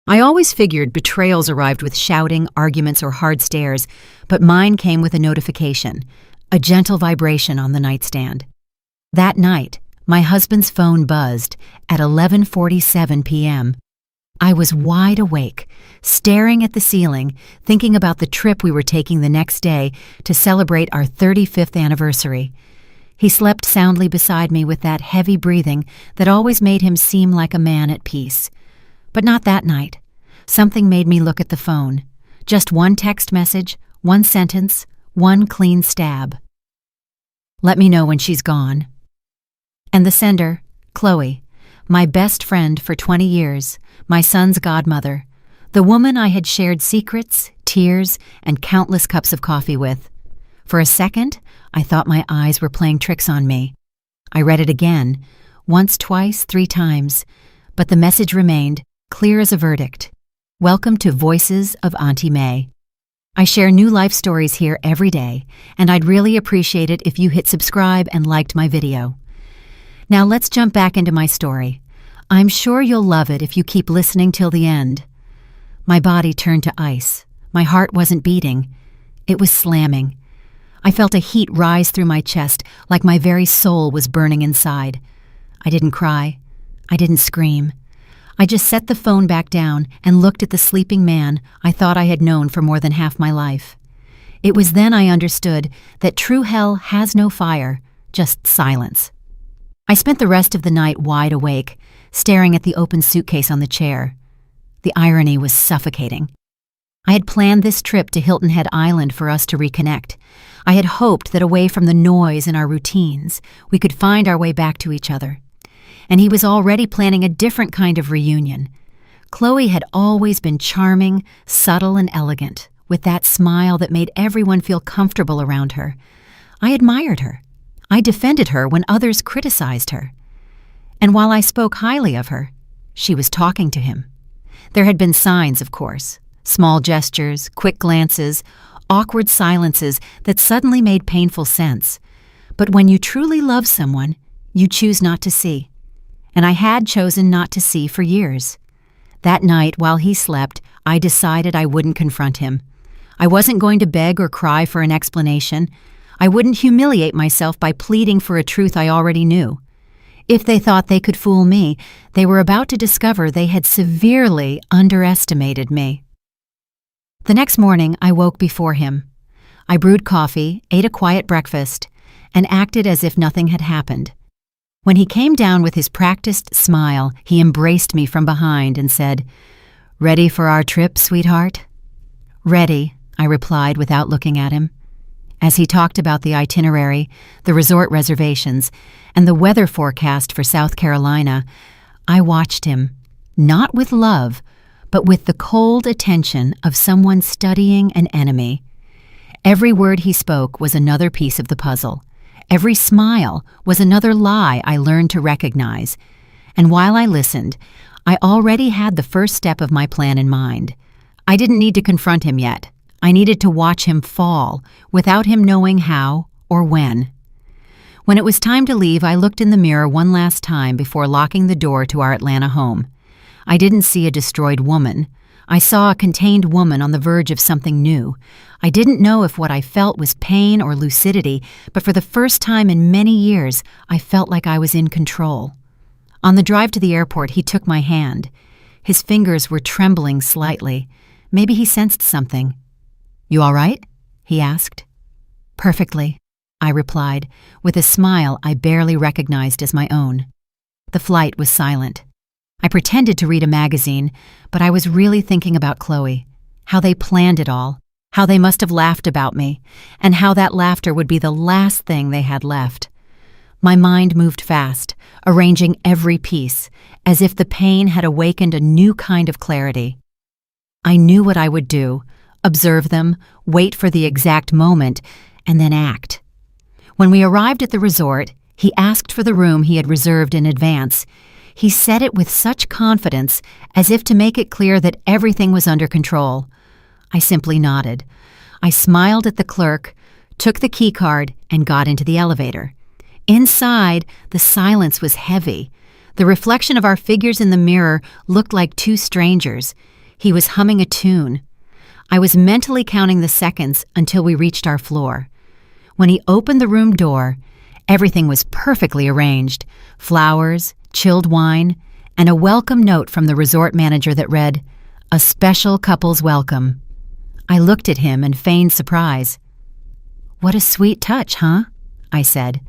I always figured betrayals arrived with shouting, arguments, or hard stares, but mine came with a notification, a gentle vibration on the nightstand. That night, my husband's phone buzzed at 11:47 p.m. I was wide awake, staring at the ceiling, thinking about the trip we were taking the next day to celebrate our 35th anniversary. He slept soundly beside me with that heavy breathing that always made him seem like a man at peace. But not that night. Something made me look at the phone. Just one text message, one sentence, one clean stab. "Let me know when she's gone." And the sender, Chloe, my best friend for 20 years, my son's godmother, the woman I had shared secrets, tears, and countless cups of coffee with. For a second, I thought my eyes were playing tricks on me. I read it again, once, twice, 3 times, but the message remained, clear as a verdict. Welcome to Voices of Auntie May. I share new life stories here every day, and I'd really appreciate it if you hit subscribe and liked my video. Now let's jump back into my story. I'm sure you'll love it if you keep listening till the end. My body turned to ice. My heart wasn't beating. It was slamming. I felt a heat rise through my chest like my very soul was burning inside. I didn't cry. I didn't scream. I just set the phone back down and looked at the sleeping man I thought I had known for more than half my life. It was then I understood that true hell has no fire, just silence. I spent the rest of the night wide awake, staring at the open suitcase on the chair. The irony was suffocating. I had planned this trip to Hilton Head Island for us to reconnect. I had hoped that away from the noise and our routines, we could find our way back to each other. And he was already planning a different kind of reunion. Chloe had always been charming, subtle, and elegant, with that smile that made everyone feel comfortable around her. I admired her. I defended her when others criticized her. And while I spoke highly of her, she was talking to him. There had been signs, of course, small gestures, quick glances, awkward silences that suddenly made painful sense. But when you truly love someone, you choose not to see. And I had chosen not to see for years. That night, while he slept, I decided I wouldn't confront him. I wasn't going to beg or cry for an explanation. I wouldn't humiliate myself by pleading for a truth I already knew. If they thought they could fool me, they were about to discover they had severely underestimated me. The next morning, I woke before him. I brewed coffee, ate a quiet breakfast, and acted as if nothing had happened. When he came down with his practiced smile, he embraced me from behind and said, "Ready for our trip, sweetheart?" "Ready," I replied without looking at him. As he talked about the itinerary, the resort reservations, and the weather forecast for South Carolina, I watched him, not with love, but with the cold attention of someone studying an enemy. Every word he spoke was another piece of the puzzle. Every smile was another lie I learned to recognize. And while I listened, I already had the first step of my plan in mind. I didn't need to confront him yet. I needed to watch him fall without him knowing how or when. When it was time to leave, I looked in the mirror one last time before locking the door to our Atlanta home. I didn't see a destroyed woman. I saw a contained woman on the verge of something new. I didn't know if what I felt was pain or lucidity, but for the first time in many years, I felt like I was in control. On the drive to the airport, he took my hand. His fingers were trembling slightly. Maybe he sensed something. "You all right?" he asked. "Perfectly," I replied, with a smile I barely recognized as my own. The flight was silent. I pretended to read a magazine, but I was really thinking about Chloe, how they planned it all, how they must have laughed about me, and how that laughter would be the last thing they had left. My mind moved fast, arranging every piece, as if the pain had awakened a new kind of clarity. I knew what I would do: observe them, wait for the exact moment, and then act. When we arrived at the resort, he asked for the room he had reserved in advance. He said it with such confidence, as if to make it clear that everything was under control. I simply nodded. I smiled at the clerk, took the key card, and got into the elevator. Inside, the silence was heavy. The reflection of our figures in the mirror looked like two strangers. He was humming a tune. I was mentally counting the seconds until we reached our floor. When he opened the room door, everything was perfectly arranged: flowers, chilled wine, and a welcome note from the resort manager that read, "A special couple's welcome." I looked at him and feigned surprise. "What a sweet touch, huh?" I said.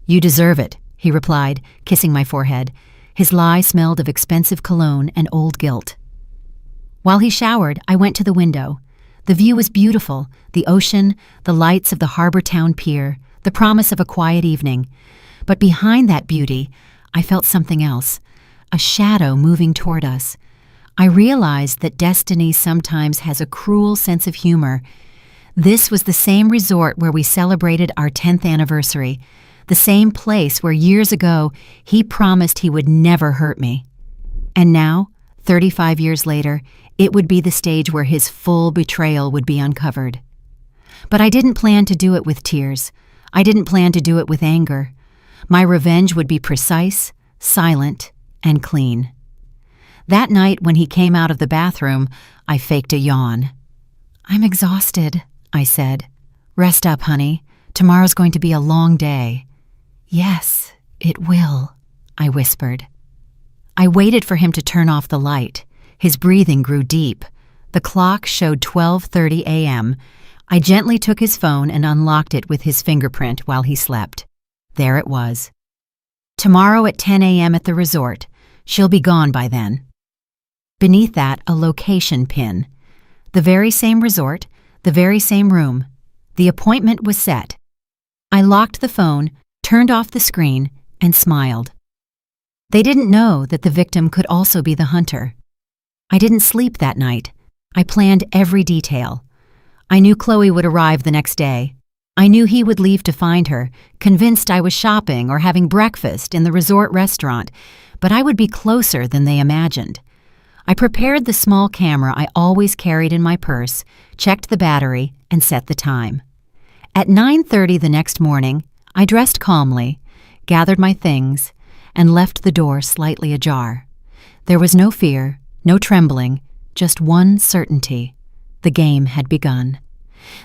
"You deserve it," he replied, kissing my forehead. His lie smelled of expensive cologne and old guilt. While he showered, I went to the window. The view was beautiful: the ocean, the lights of the Harbor Town Pier, the promise of a quiet evening. But behind that beauty, I felt something else, a shadow moving toward us. I realized that destiny sometimes has a cruel sense of humor. This was the same resort where we celebrated our 10th anniversary, the same place where years ago he promised he would never hurt me. And now, 35 years later, it would be the stage where his full betrayal would be uncovered. But I didn't plan to do it with tears. I didn't plan to do it with anger. My revenge would be precise, silent, and clean. That night when he came out of the bathroom, I faked a yawn. "I'm exhausted," I said. "Rest up, honey. Tomorrow's going to be a long day." "Yes, it will," I whispered. I waited for him to turn off the light. His breathing grew deep. The clock showed 12:30 a.m. I gently took his phone and unlocked it with his fingerprint while he slept. There it was. "Tomorrow at 10 a.m. at the resort. She'll be gone by then." Beneath that, a location pin. The very same resort, the very same room. The appointment was set. I locked the phone, turned off the screen, and smiled. They didn't know that the victim could also be the hunter. I didn't sleep that night. I planned every detail. I knew Chloe would arrive the next day. I knew he would leave to find her, convinced I was shopping or having breakfast in the resort restaurant, but I would be closer than they imagined. I prepared the small camera I always carried in my purse, checked the battery, and set the time. At 9:30 the next morning, I dressed calmly, gathered my things, and left the door slightly ajar. There was no fear, no trembling, just one certainty. The game had begun.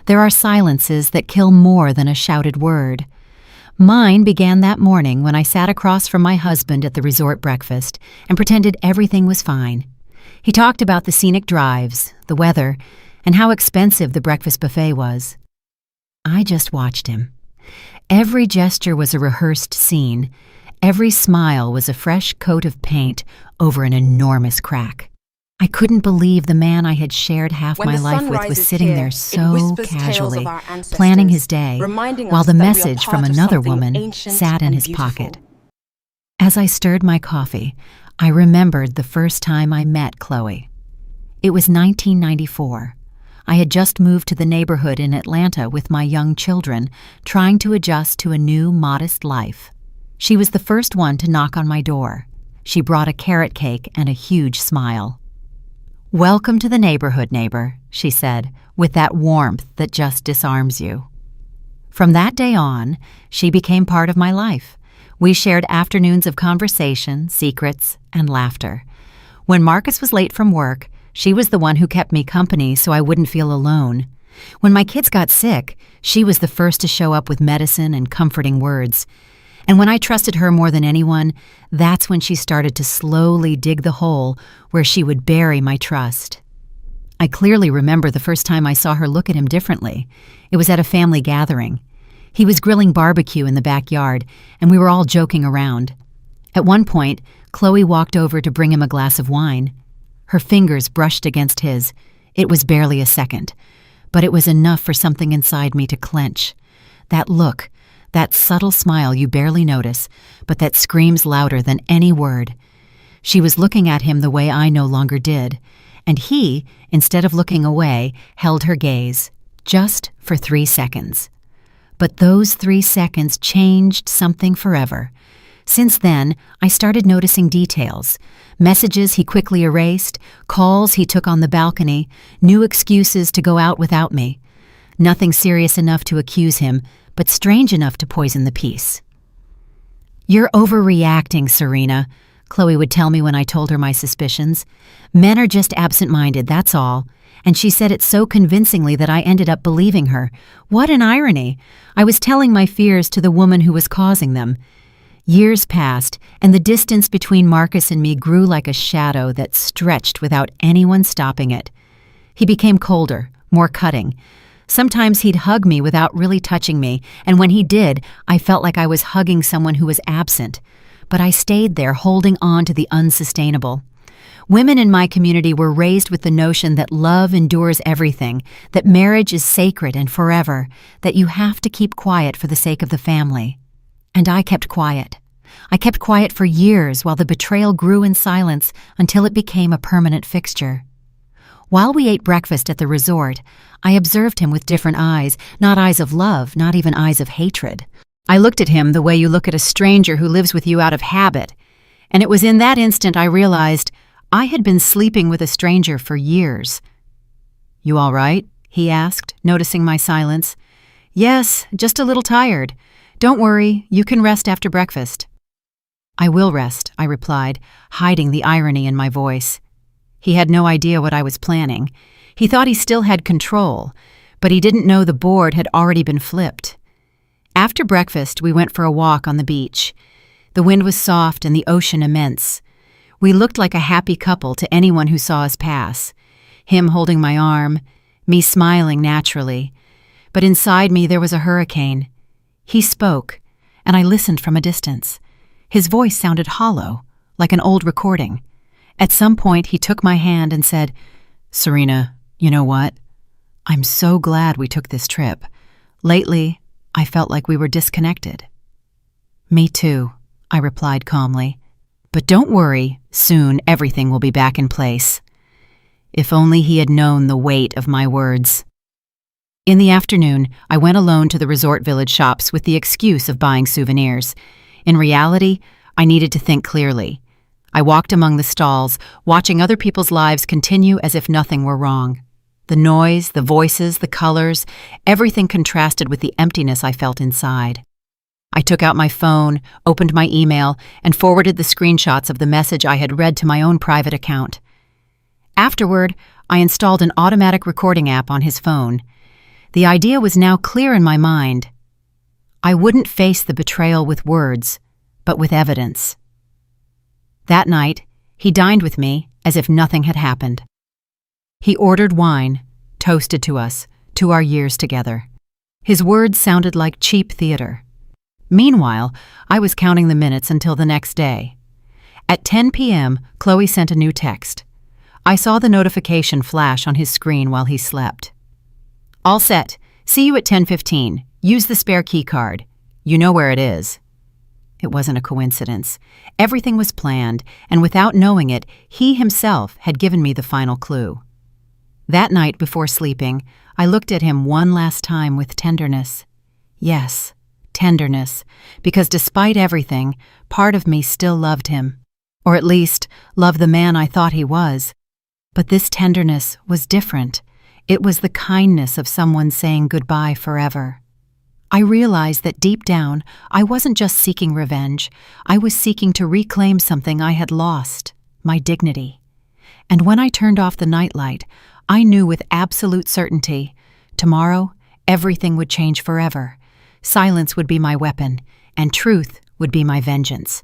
There are silences that kill more than a shouted word. Mine began that morning when I sat across from my husband at the resort breakfast and pretended everything was fine. He talked about the scenic drives, the weather, and how expensive the breakfast buffet was. I just watched him. Every gesture was a rehearsed scene. Every smile was a fresh coat of paint over an enormous crack. I couldn't believe the man I had shared half my life with was sitting there so casually, planning his day, while the message from another woman sat in his pocket. As I stirred my coffee, I remembered the first time I met Chloe. It was 1994. I had just moved to the neighborhood in Atlanta with my young children, trying to adjust to a new, modest life. She was the first one to knock on my door. She brought a carrot cake and a huge smile. "Welcome to the neighborhood, neighbor," she said, with that warmth that just disarms you. From that day on, she became part of my life. We shared afternoons of conversation, secrets, and laughter. When Marcus was late from work, she was the one who kept me company so I wouldn't feel alone. When my kids got sick, she was the first to show up with medicine and comforting words. And when I trusted her more than anyone, that's when she started to slowly dig the hole where she would bury my trust. I clearly remember the first time I saw her look at him differently. It was at a family gathering. He was grilling barbecue in the backyard, and we were all joking around. At one point, Chloe walked over to bring him a glass of wine. Her fingers brushed against his. It was barely a second, but it was enough for something inside me to clench. That look, that subtle smile you barely notice, but that screams louder than any word. She was looking at him the way I no longer did, and he, instead of looking away, held her gaze, just for 3 seconds. But those 3 seconds changed something forever. Since then, I started noticing details. Messages he quickly erased, calls he took on the balcony, new excuses to go out without me. Nothing serious enough to accuse him, but strange enough to poison the peace. "You're overreacting, Serena," Chloe would tell me when I told her my suspicions. Men are just absent-minded, that's all. And she said it so convincingly that I ended up believing her. What an irony! I was telling my fears to the woman who was causing them. Years passed, and the distance between Marcus and me grew like a shadow that stretched without anyone stopping it. He became colder, more cutting. Sometimes he'd hug me without really touching me, and when he did, I felt like I was hugging someone who was absent. But I stayed there, holding on to the unsustainable. Women in my community were raised with the notion that love endures everything, that marriage is sacred and forever, that you have to keep quiet for the sake of the family. And I kept quiet. I kept quiet for years while the betrayal grew in silence until it became a permanent fixture. While we ate breakfast at the resort, I observed him with different eyes, not eyes of love, not even eyes of hatred. I looked at him the way you look at a stranger who lives with you out of habit, and it was in that instant I realized I had been sleeping with a stranger for years. "You all right?" he asked, noticing my silence. "Yes, just a little tired. Don't worry, you can rest after breakfast." "I will rest," I replied, hiding the irony in my voice. He had no idea what I was planning. He thought he still had control, but he didn't know the board had already been flipped. After breakfast, we went for a walk on the beach. The wind was soft and the ocean immense. We looked like a happy couple to anyone who saw us pass. Him holding my arm, me smiling naturally. But inside me there was a hurricane. He spoke, and I listened from a distance. His voice sounded hollow, like an old recording. At some point, he took my hand and said, "Serena, you know what? I'm so glad we took this trip. Lately, I felt like we were disconnected." "Me too," I replied calmly. "But don't worry, soon everything will be back in place." If only he had known the weight of my words. In the afternoon, I went alone to the resort village shops with the excuse of buying souvenirs. In reality, I needed to think clearly. I walked among the stalls, watching other people's lives continue as if nothing were wrong. The noise, the voices, the colors, everything contrasted with the emptiness I felt inside. I took out my phone, opened my email, and forwarded the screenshots of the message I had read to my own private account. Afterward, I installed an automatic recording app on his phone. The idea was now clear in my mind. I wouldn't face the betrayal with words, but with evidence. That night, he dined with me as if nothing had happened. He ordered wine, toasted to us, to our years together. His words sounded like cheap theater. Meanwhile, I was counting the minutes until the next day. At 10 p.m., Chloe sent a new text. I saw the notification flash on his screen while he slept. "All set. See you at 10:15. Use the spare key card. You know where it is." It wasn't a coincidence. Everything was planned, and without knowing it, he himself had given me the final clue. That night before sleeping, I looked at him one last time with tenderness. Yes, tenderness, because despite everything, part of me still loved him. Or at least, loved the man I thought he was. But this tenderness was different. It was the kindness of someone saying goodbye forever. I realized that deep down, I wasn't just seeking revenge. I was seeking to reclaim something I had lost, my dignity. And when I turned off the nightlight, I knew with absolute certainty, tomorrow, everything would change forever. Silence would be my weapon, and truth would be my vengeance.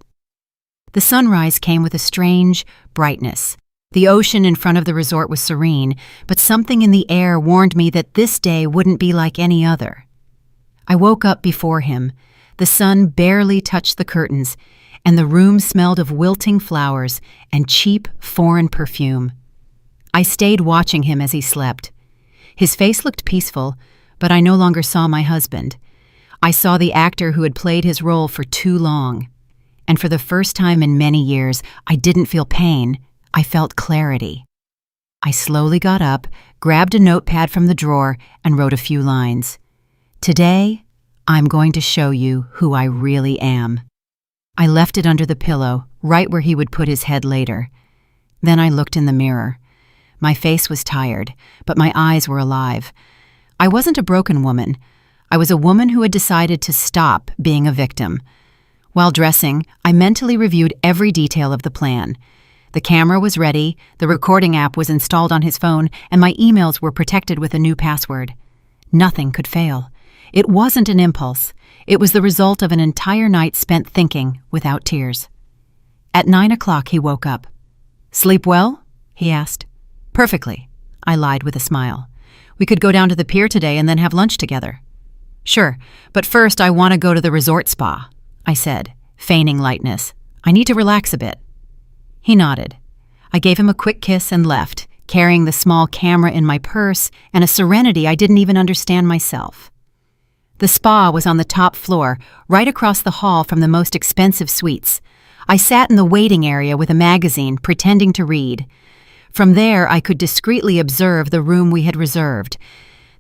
The sunrise came with a strange brightness. The ocean in front of the resort was serene, but something in the air warned me that this day wouldn't be like any other. I woke up before him. The sun barely touched the curtains, and the room smelled of wilting flowers and cheap foreign perfume. I stayed watching him as he slept. His face looked peaceful, but I no longer saw my husband. I saw the actor who had played his role for too long. And for the first time in many years, I didn't feel pain. I felt clarity. I slowly got up, grabbed a notepad from the drawer, and wrote a few lines. "Today, I'm going to show you who I really am." I left it under the pillow, right where he would put his head later. Then I looked in the mirror. My face was tired, but my eyes were alive. I wasn't a broken woman. I was a woman who had decided to stop being a victim. While dressing, I mentally reviewed every detail of the plan. The camera was ready, the recording app was installed on his phone, and my emails were protected with a new password. Nothing could fail. It wasn't an impulse. It was the result of an entire night spent thinking without tears. At 9 o'clock, he woke up. "Sleep well?" he asked. "Perfectly," I lied with a smile. "We could go down to the pier today and then have lunch together." "Sure, but first I want to go to the resort spa," I said, feigning lightness. "I need to relax a bit." He nodded. I gave him a quick kiss and left, carrying the small camera in my purse and a serenity I didn't even understand myself. The spa was on the top floor, right across the hall from the most expensive suites. I sat in the waiting area with a magazine, pretending to read. From there, I could discreetly observe the room we had reserved.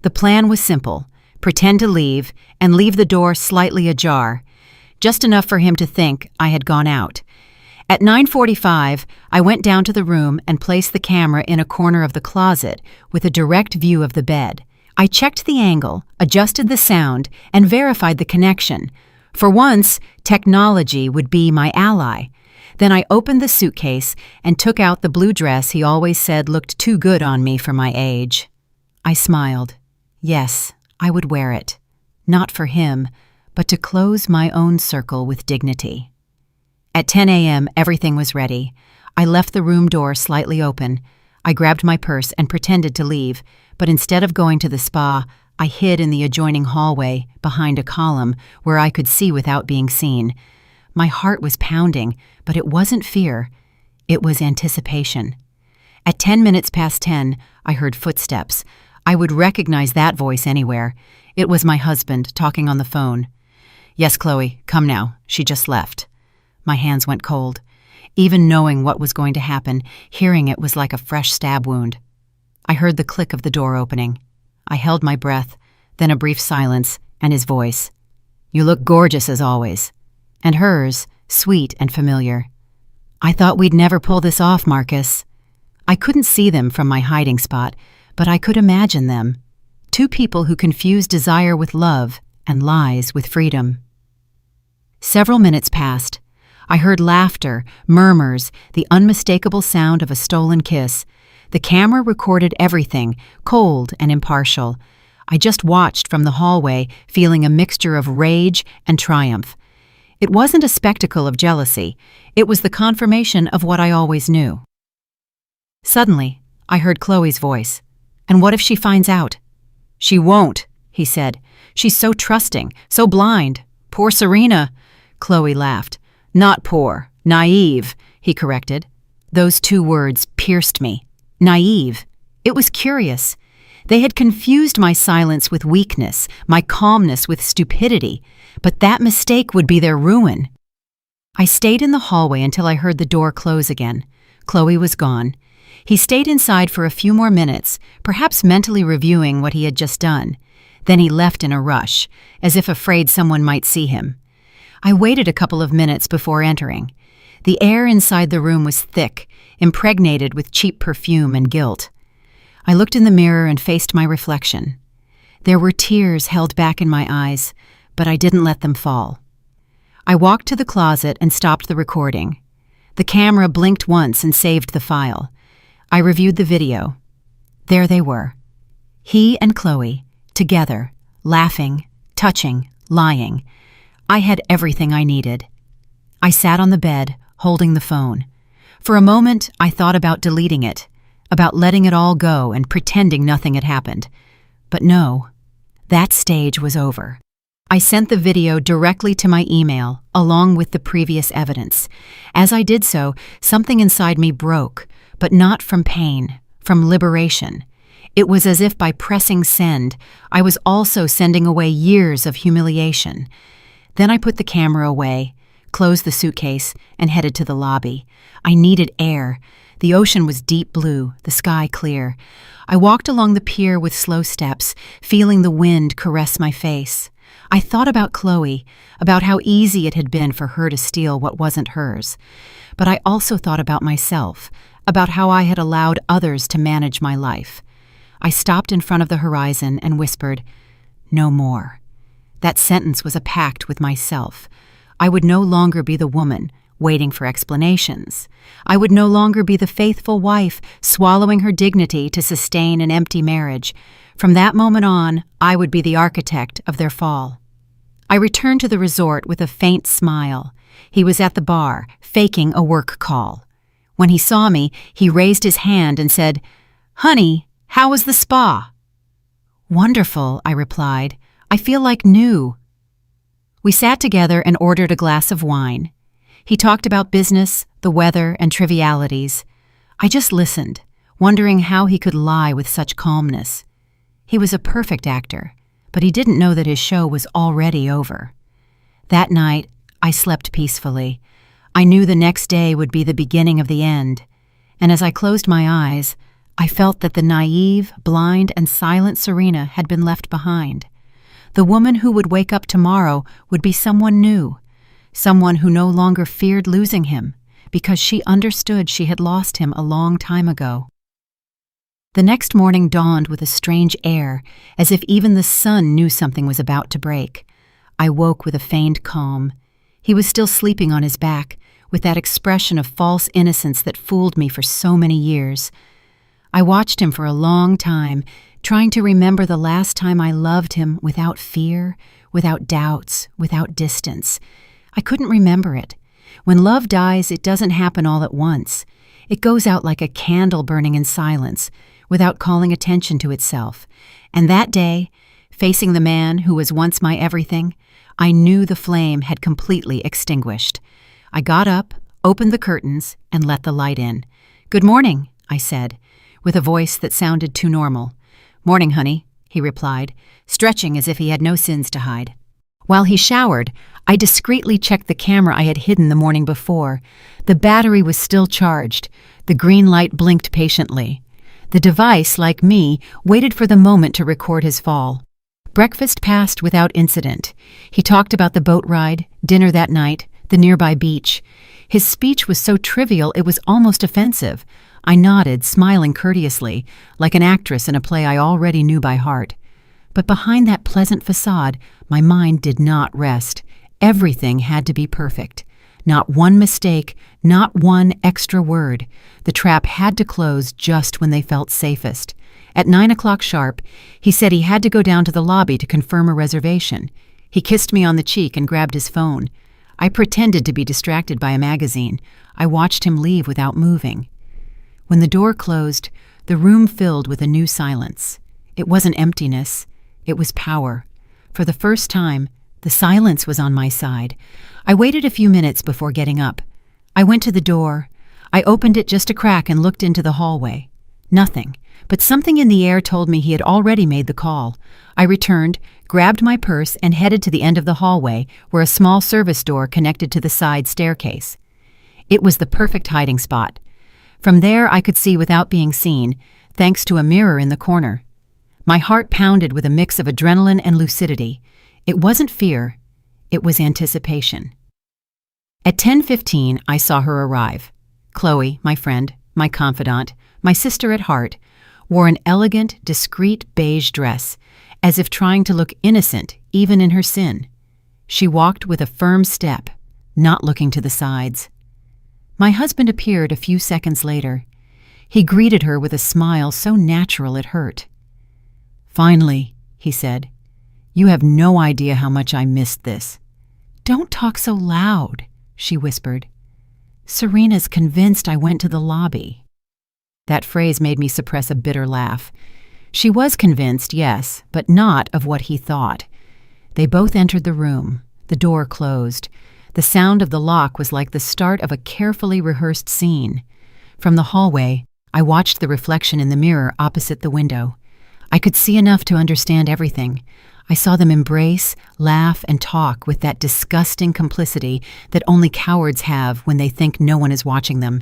The plan was simple: pretend to leave, and leave the door slightly ajar, just enough for him to think I had gone out. At 9:45, I went down to the room and placed the camera in a corner of the closet with a direct view of the bed. I checked the angle, adjusted the sound, and verified the connection. For once, technology would be my ally. Then I opened the suitcase and took out the blue dress he always said looked too good on me for my age. I smiled. Yes, I would wear it. Not for him, but to close my own circle with dignity. At 10 a.m., everything was ready. I left the room door slightly open. I grabbed my purse and pretended to leave, but instead of going to the spa, I hid in the adjoining hallway behind a column where I could see without being seen. My heart was pounding, but it wasn't fear. It was anticipation. At 10 minutes past 10, I heard footsteps. I would recognize that voice anywhere. It was my husband talking on the phone. "Yes, Chloe, come now. She just left." My hands went cold. Even knowing what was going to happen, hearing it was like a fresh stab wound. I heard the click of the door opening. I held my breath, then a brief silence, and his voice. "You look gorgeous as always." And hers, sweet and familiar. "I thought we'd never pull this off, Marcus." I couldn't see them from my hiding spot, but I could imagine them. Two people who confuse desire with love and lies with freedom. Several minutes passed. I heard laughter, murmurs, the unmistakable sound of a stolen kiss. The camera recorded everything, cold and impartial. I just watched from the hallway, feeling a mixture of rage and triumph. It wasn't a spectacle of jealousy. It was the confirmation of what I always knew. Suddenly, I heard Chloe's voice. "And what if she finds out?" "She won't," he said. "She's so trusting, so blind. Poor Serena." Chloe laughed. "Not poor, naive," he corrected. Those two words pierced me. Naive. It was curious. They had confused my silence with weakness, my calmness with stupidity, but that mistake would be their ruin. I stayed in the hallway until I heard the door close again. Chloe was gone. He stayed inside for a few more minutes, perhaps mentally reviewing what he had just done. Then he left in a rush, as if afraid someone might see him. I waited a couple of minutes before entering. The air inside the room was thick, impregnated with cheap perfume and guilt. I looked in the mirror and faced my reflection. There were tears held back in my eyes, but I didn't let them fall. I walked to the closet and stopped the recording. The camera blinked once and saved the file. I reviewed the video. There they were. He and Chloe, together, laughing, touching, lying. I had everything I needed. I sat on the bed, holding the phone. For a moment, I thought about deleting it, about letting it all go and pretending nothing had happened. But no, that stage was over. I sent the video directly to my email, along with the previous evidence. As I did so, something inside me broke, but not from pain, from liberation. It was as if by pressing send, I was also sending away years of humiliation. Then I put the camera away, closed the suitcase, and headed to the lobby. I needed air. The ocean was deep blue, the sky clear. I walked along the pier with slow steps, feeling the wind caress my face. I thought about Chloe, about how easy it had been for her to steal what wasn't hers. But I also thought about myself, about how I had allowed others to manage my life. I stopped in front of the horizon and whispered, "No more." That sentence was a pact with myself. I would no longer be the woman waiting for explanations. I would no longer be the faithful wife swallowing her dignity to sustain an empty marriage. From that moment on, I would be the architect of their fall. I returned to the resort with a faint smile. He was at the bar, faking a work call. When he saw me, he raised his hand and said, "Honey, how was the spa?" "Wonderful," I replied. "I feel like new." We sat together and ordered a glass of wine. He talked about business, the weather, and trivialities. I just listened, wondering how he could lie with such calmness. He was a perfect actor, but he didn't know that his show was already over. That night, I slept peacefully. I knew the next day would be the beginning of the end, and as I closed my eyes, I felt that the naive, blind, and silent Serena had been left behind. The woman who would wake up tomorrow would be someone new, someone who no longer feared losing him, because she understood she had lost him a long time ago. The next morning dawned with a strange air, as if even the sun knew something was about to break. I woke with a feigned calm. He was still sleeping on his back, with that expression of false innocence that fooled me for so many years. I watched him for a long time, trying to remember the last time I loved him without fear, without doubts, without distance. I couldn't remember it. When love dies, it doesn't happen all at once. It goes out like a candle burning in silence, without calling attention to itself. And that day, facing the man who was once my everything, I knew the flame had completely extinguished. I got up, opened the curtains, and let the light in. "Good morning," I said, with a voice that sounded too normal. "Morning, honey," he replied, stretching as if he had no sins to hide. While he showered, I discreetly checked the camera I had hidden the morning before. The battery was still charged. The green light blinked patiently. The device, like me, waited for the moment to record his fall. Breakfast passed without incident. He talked about the boat ride, dinner that night, the nearby beach. His speech was so trivial it was almost offensive. I nodded, smiling courteously, like an actress in a play I already knew by heart. But behind that pleasant facade, my mind did not rest. Everything had to be perfect. Not one mistake, not one extra word. The trap had to close just when they felt safest. At 9 o'clock sharp, he said he had to go down to the lobby to confirm a reservation. He kissed me on the cheek and grabbed his phone. I pretended to be distracted by a magazine. I watched him leave without moving. When the door closed, the room filled with a new silence. It wasn't emptiness. It was power. For the first time, the silence was on my side. I waited a few minutes before getting up. I went to the door. I opened it just a crack and looked into the hallway. Nothing, but something in the air told me he had already made the call. I returned, grabbed my purse, and headed to the end of the hallway, where a small service door connected to the side staircase. It was the perfect hiding spot. From there I could see without being seen, thanks to a mirror in the corner. My heart pounded with a mix of adrenaline and lucidity. It wasn't fear, it was anticipation. At 10:15, I saw her arrive. Chloe, my friend, my confidant, my sister at heart, wore an elegant, discreet beige dress, as if trying to look innocent even in her sin. She walked with a firm step, not looking to the sides. My husband appeared a few seconds later. He greeted her with a smile so natural it hurt. "Finally," he said. "You have no idea how much I missed this." "Don't talk so loud," she whispered. "Serena's convinced I went to the lobby." That phrase made me suppress a bitter laugh. She was convinced, yes, but not of what he thought. They both entered the room. The door closed. The sound of the lock was like the start of a carefully rehearsed scene. From the hallway, I watched the reflection in the mirror opposite the window. I could see enough to understand everything. I saw them embrace, laugh, and talk with that disgusting complicity that only cowards have when they think no one is watching them.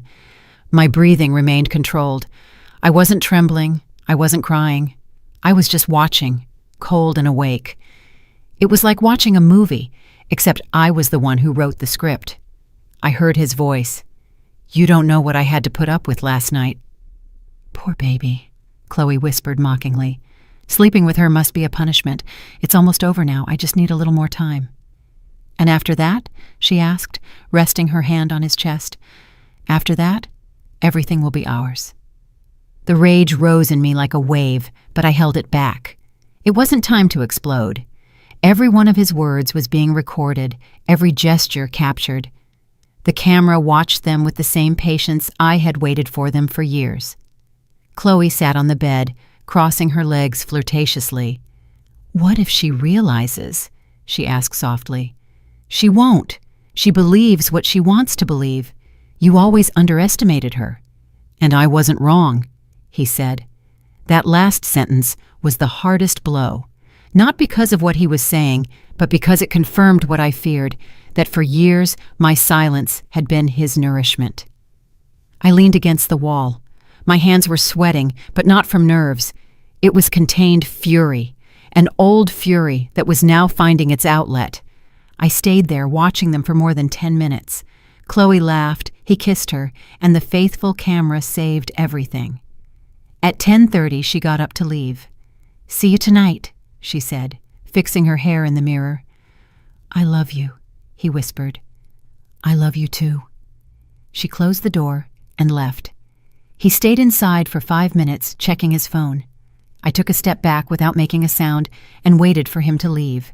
My breathing remained controlled. I wasn't trembling. I wasn't crying. I was just watching, cold and awake. It was like watching a movie, except I was the one who wrote the script. I heard his voice. "You don't know what I had to put up with last night." "Poor baby," Chloe whispered mockingly. "Sleeping with her must be a punishment. It's almost over now. I just need a little more time." "And after that?" she asked, resting her hand on his chest. "After that, everything will be ours." The rage rose in me like a wave, but I held it back. It wasn't time to explode. Every one of his words was being recorded, every gesture captured. The camera watched them with the same patience I had waited for them for years. Chloe sat on the bed, crossing her legs flirtatiously. "What if she realizes?" she asked softly. "She won't. She believes what she wants to believe. You always underestimated her." "And I wasn't wrong," he said. That last sentence was the hardest blow, not because of what he was saying, but because it confirmed what I feared, that for years my silence had been his nourishment. I leaned against the wall. My hands were sweating, but not from nerves. It was contained fury, an old fury that was now finding its outlet. I stayed there watching them for more than 10 minutes. Chloe laughed, he kissed her, and the faithful camera saved everything. At 10:30, she got up to leave. "See you tonight," she said, fixing her hair in the mirror. "I love you," he whispered. "I love you too." She closed the door and left. He stayed inside for 5 minutes, checking his phone. I took a step back without making a sound and waited for him to leave.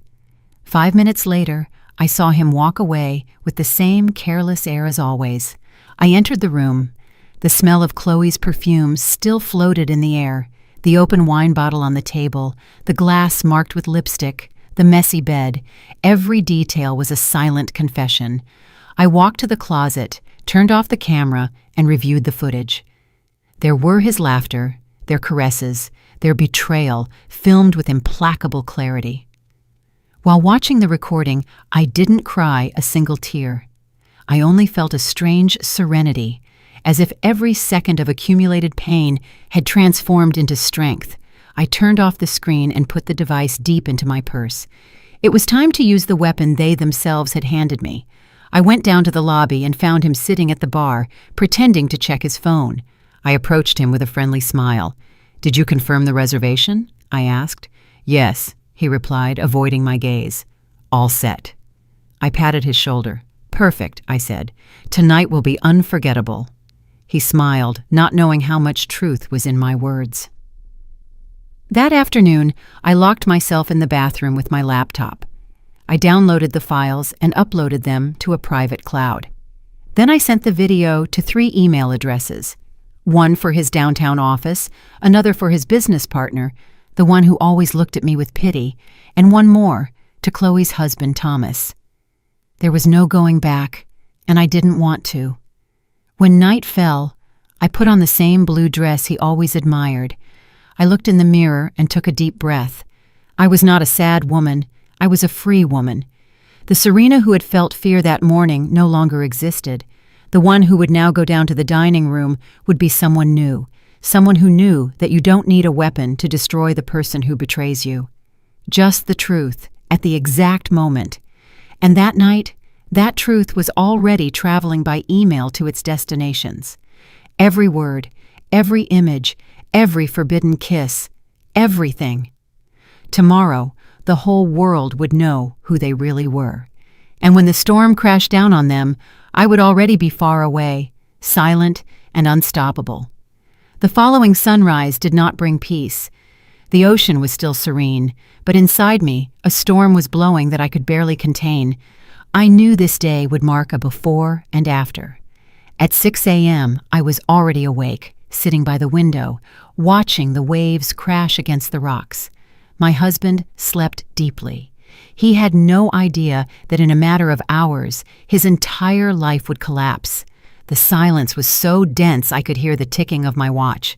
5 minutes later, I saw him walk away with the same careless air as always. I entered the room. The smell of Chloe's perfume still floated in the air, the open wine bottle on the table, the glass marked with lipstick, the messy bed. Every detail was a silent confession. I walked to the closet, turned off the camera, and reviewed the footage. There were his laughter, their caresses, their betrayal, filmed with implacable clarity. While watching the recording, I didn't cry a single tear. I only felt a strange serenity, as if every second of accumulated pain had transformed into strength. I turned off the screen and put the device deep into my purse. It was time to use the weapon they themselves had handed me. I went down to the lobby and found him sitting at the bar, pretending to check his phone. I approached him with a friendly smile. "Did you confirm the reservation?" I asked. "Yes," he replied, avoiding my gaze. "All set." I patted his shoulder. "Perfect," I said. "Tonight will be unforgettable." He smiled, not knowing how much truth was in my words. That afternoon, I locked myself in the bathroom with my laptop. I downloaded the files and uploaded them to a private cloud. Then I sent the video to 3 email addresses. One for his downtown office, another for his business partner, the one who always looked at me with pity, and one more, to Chloe's husband, Thomas. There was no going back, and I didn't want to. When night fell, I put on the same blue dress he always admired. I looked in the mirror and took a deep breath. I was not a sad woman. I was a free woman. The Serena who had felt fear that morning no longer existed. The one who would now go down to the dining room would be someone new, someone who knew that you don't need a weapon to destroy the person who betrays you. Just the truth, at the exact moment. And that night, that truth was already traveling by email to its destinations. Every word, every image, every forbidden kiss, everything. Tomorrow, the whole world would know who they really were. And when the storm crashed down on them, I would already be far away, silent and unstoppable. The following sunrise did not bring peace. The ocean was still serene, but inside me, a storm was blowing that I could barely contain. I knew this day would mark a before and after. At 6 a.m., I was already awake, sitting by the window, watching the waves crash against the rocks. My husband slept deeply. He had no idea that in a matter of hours, his entire life would collapse. The silence was so dense I could hear the ticking of my watch.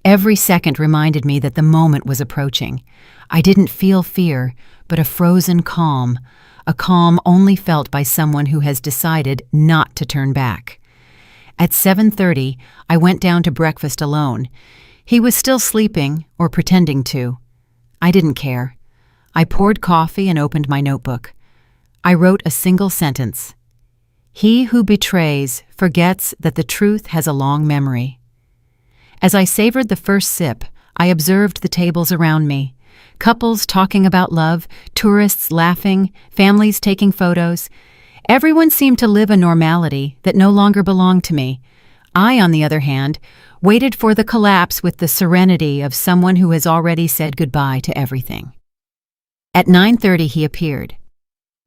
Every second reminded me that the moment was approaching. I didn't feel fear, but a frozen calm, a calm only felt by someone who has decided not to turn back. At 7:30, I went down to breakfast alone. He was still sleeping, or pretending to. I didn't care. I poured coffee and opened my notebook. I wrote a single sentence. "He who betrays forgets that the truth has a long memory." As I savored the first sip, I observed the tables around me. Couples talking about love, tourists laughing, families taking photos. Everyone seemed to live a normality that no longer belonged to me. I, on the other hand, waited for the collapse with the serenity of someone who has already said goodbye to everything. At 9:30 he appeared.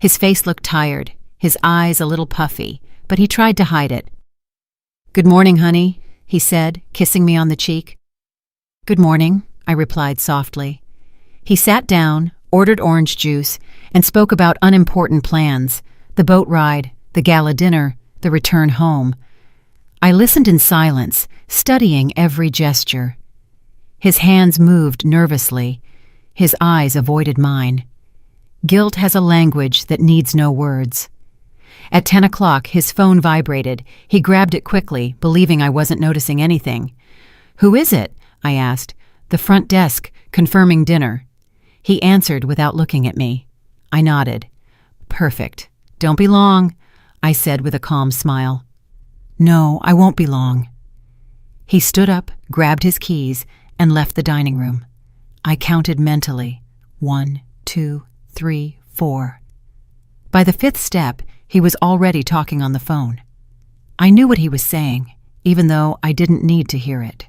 His face looked tired, his eyes a little puffy, but he tried to hide it. "Good morning, honey," he said, kissing me on the cheek. "Good morning," I replied softly. He sat down, ordered orange juice, and spoke about unimportant plans, the boat ride, the gala dinner, the return home. I listened in silence, studying every gesture. His hands moved nervously. His eyes avoided mine. Guilt has a language that needs no words. At 10 o'clock, his phone vibrated. He grabbed it quickly, believing I wasn't noticing anything. "Who is it?" I asked. "The front desk, confirming dinner." He answered without looking at me. I nodded. "Perfect. Don't be long," I said with a calm smile. "No, I won't be long." He stood up, grabbed his keys, and left the dining room. I counted mentally. 1, 2, 3, 4. By the 5th step, he was already talking on the phone. I knew what he was saying, even though I didn't need to hear it.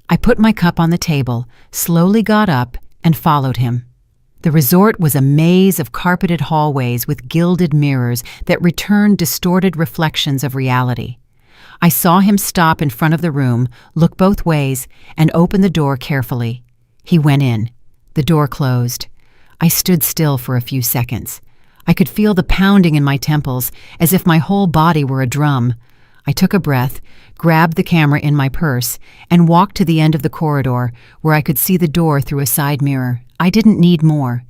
I put my cup on the table, slowly got up, and followed him. The resort was a maze of carpeted hallways with gilded mirrors that returned distorted reflections of reality. I saw him stop in front of the room, look both ways, and open the door carefully. He went in. The door closed. I stood still for a few seconds. I could feel the pounding in my temples, as if my whole body were a drum. I took a breath, grabbed the camera in my purse, and walked to the end of the corridor, where I could see the door through a side mirror. I didn't need more.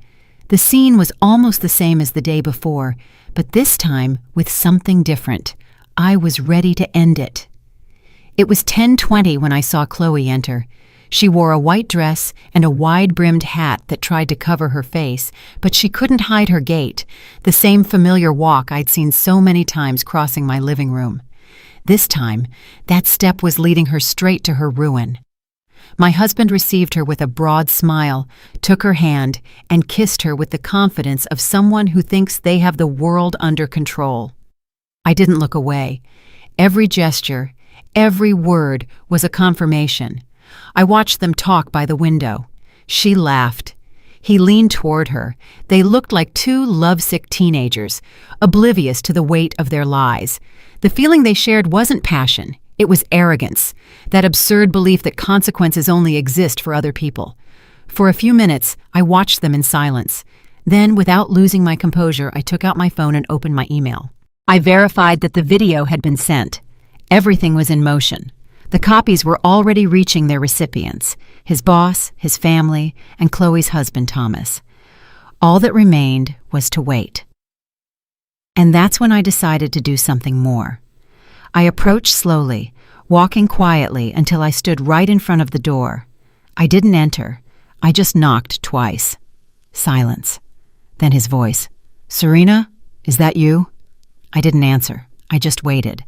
The scene was almost the same as the day before, but this time with something different. I was ready to end it. It was 10:20 when I saw Chloe enter. She wore a white dress and a wide-brimmed hat that tried to cover her face, but she couldn't hide her gait, the same familiar walk I'd seen so many times crossing my living room. This time, that step was leading her straight to her ruin. My husband received her with a broad smile, took her hand, and kissed her with the confidence of someone who thinks they have the world under control. I didn't look away. Every gesture, every word was a confirmation. I watched them talk by the window. She laughed. He leaned toward her. They looked like two lovesick teenagers, oblivious to the weight of their lies. The feeling they shared wasn't passion. It was arrogance, that absurd belief that consequences only exist for other people. For a few minutes, I watched them in silence. Then, without losing my composure, I took out my phone and opened my email. I verified that the video had been sent. Everything was in motion. The copies were already reaching their recipients, his boss, his family, and Chloe's husband, Thomas. All that remained was to wait. And that's when I decided to do something more. I approached slowly, walking quietly until I stood right in front of the door. I didn't enter. I just knocked twice. Silence. Then his voice. "Serena, is that you?" I didn't answer. I just waited.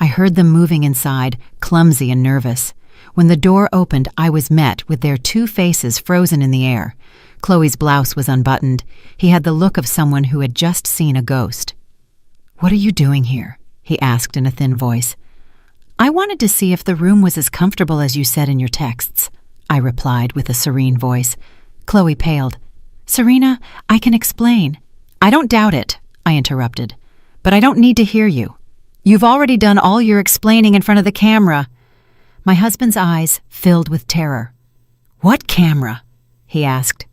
I heard them moving inside, clumsy and nervous. When the door opened, I was met with their two faces frozen in the air. Chloe's blouse was unbuttoned. He had the look of someone who had just seen a ghost. "What are you doing here?" he asked in a thin voice. "I wanted to see if the room was as comfortable as you said in your texts," I replied with a serene voice. Chloe paled. "Serena, I can explain." "I don't doubt it," I interrupted. "But I don't need to hear you. You've already done all your explaining in front of the camera." My husband's eyes filled with terror. "What camera?" he asked.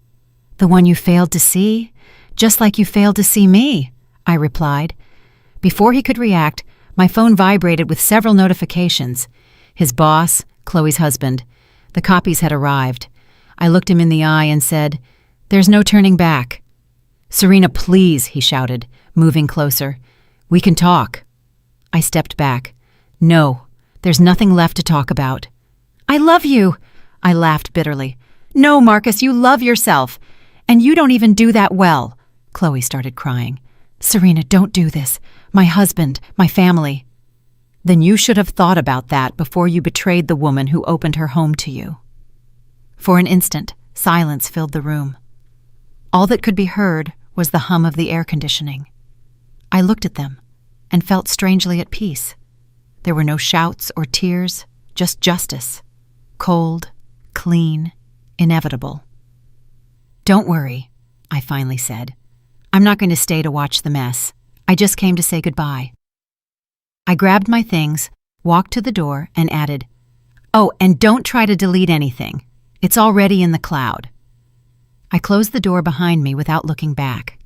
"The one you failed to see, just like you failed to see me," I replied. Before he could react, my phone vibrated with several notifications. His boss, Chloe's husband. The copies had arrived. I looked him in the eye and said, "There's no turning back." "Serena, please," he shouted, moving closer. "We can talk." I stepped back. "No, there's nothing left to talk about." "I love you," I laughed bitterly. "No, Marcus, you love yourself. And you don't even do that well." Chloe started crying. "Serena, don't do this. My husband, my family." "Then you should have thought about that before you betrayed the woman who opened her home to you." For an instant, Silence filled the room. All that could be heard was the hum of the air conditioning. I looked at them and felt strangely at peace. There were no shouts or tears, just justice. Cold, clean, inevitable. "Don't worry," I finally said. "I'm not going to stay to watch the mess. I just came to say goodbye." I grabbed my things, walked to the door, and added, "Oh, and don't try to delete anything. It's already in the cloud." I closed the door behind me without looking back.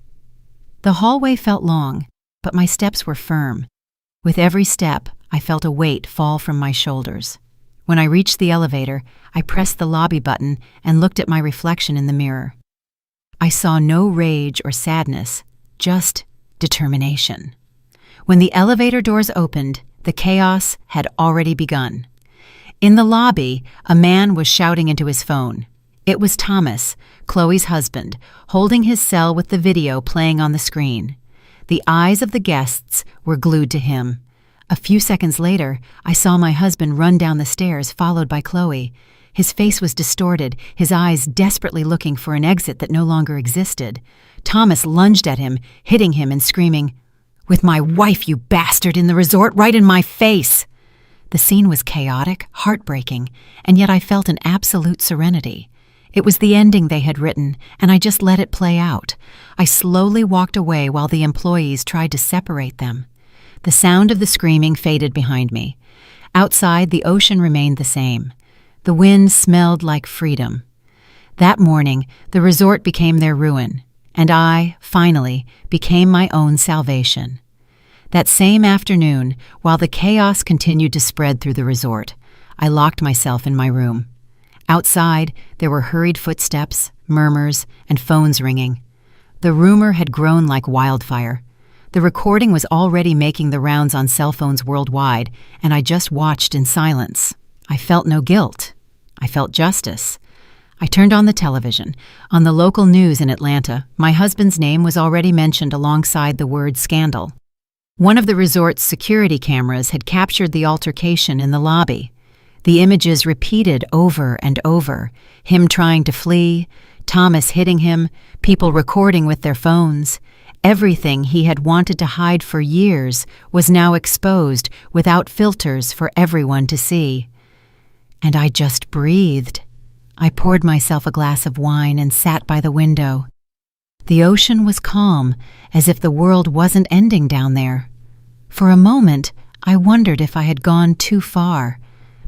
The hallway felt long, but my steps were firm. With every step, I felt a weight fall from my shoulders. When I reached the elevator, I pressed the lobby button and looked at my reflection in the mirror. I saw no rage or sadness, just determination. When the elevator doors opened, the chaos had already begun. In the lobby, a man was shouting into his phone. It was Thomas, Chloe's husband, holding his cell with the video playing on the screen. The eyes of the guests were glued to him. A few seconds later, I saw my husband run down the stairs, followed by Chloe. His face was distorted, his eyes desperately looking for an exit that no longer existed. Thomas lunged at him, hitting him and screaming, "With my wife, you bastard, in the resort, right in my face!" The scene was chaotic, heartbreaking, and yet I felt an absolute serenity. It was the ending they had written, and I just let it play out. I slowly walked away while the employees tried to separate them. The sound of the screaming faded behind me. Outside, the ocean remained the same. The wind smelled like freedom. That morning, the resort became their ruin, and I, finally, became my own salvation. That same afternoon, while the chaos continued to spread through the resort, I locked myself in my room. Outside, there were hurried footsteps, murmurs, and phones ringing. The rumor had grown like wildfire. The recording was already making the rounds on cell phones worldwide, and I just watched in silence. I felt no guilt. I felt justice. I turned on the television. On the local news in Atlanta, my husband's name was already mentioned alongside the word scandal. One of the resort's security cameras had captured the altercation in the lobby. The images repeated over and over, him trying to flee, Thomas hitting him, people recording with their phones. Everything he had wanted to hide for years was now exposed without filters for everyone to see. And I just breathed. I poured myself a glass of wine and sat by the window. The ocean was calm, as if the world wasn't ending down there. For a moment, I wondered if I had gone too far.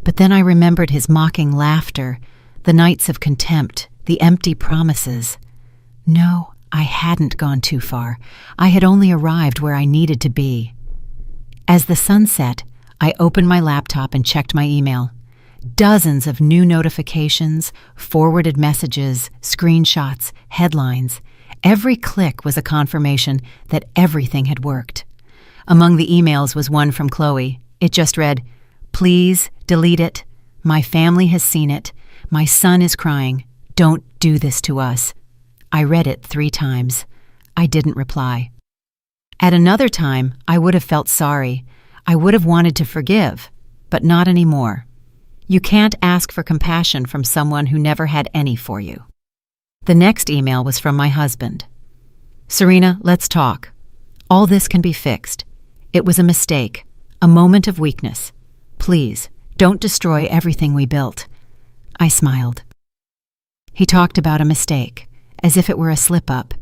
But then I remembered his mocking laughter, the nights of contempt, the empty promises. No, I hadn't gone too far. I had only arrived where I needed to be. As the sun set, I opened my laptop and checked my email. Dozens of new notifications, forwarded messages, screenshots, headlines. Every click was a confirmation that everything had worked. Among the emails was one from Chloe. It just read, "Please delete it. My family has seen it. My son is crying. Don't do this to us." I read it 3 times. I didn't reply. At another time, I would have felt sorry. I would have wanted to forgive, but not anymore. You can't ask for compassion from someone who never had any for you. The next email was from my husband. "Serena, let's talk. All this can be fixed. It was a mistake, a moment of weakness. Please, don't destroy everything we built." I smiled. He talked about a mistake, as if it were a slip-up,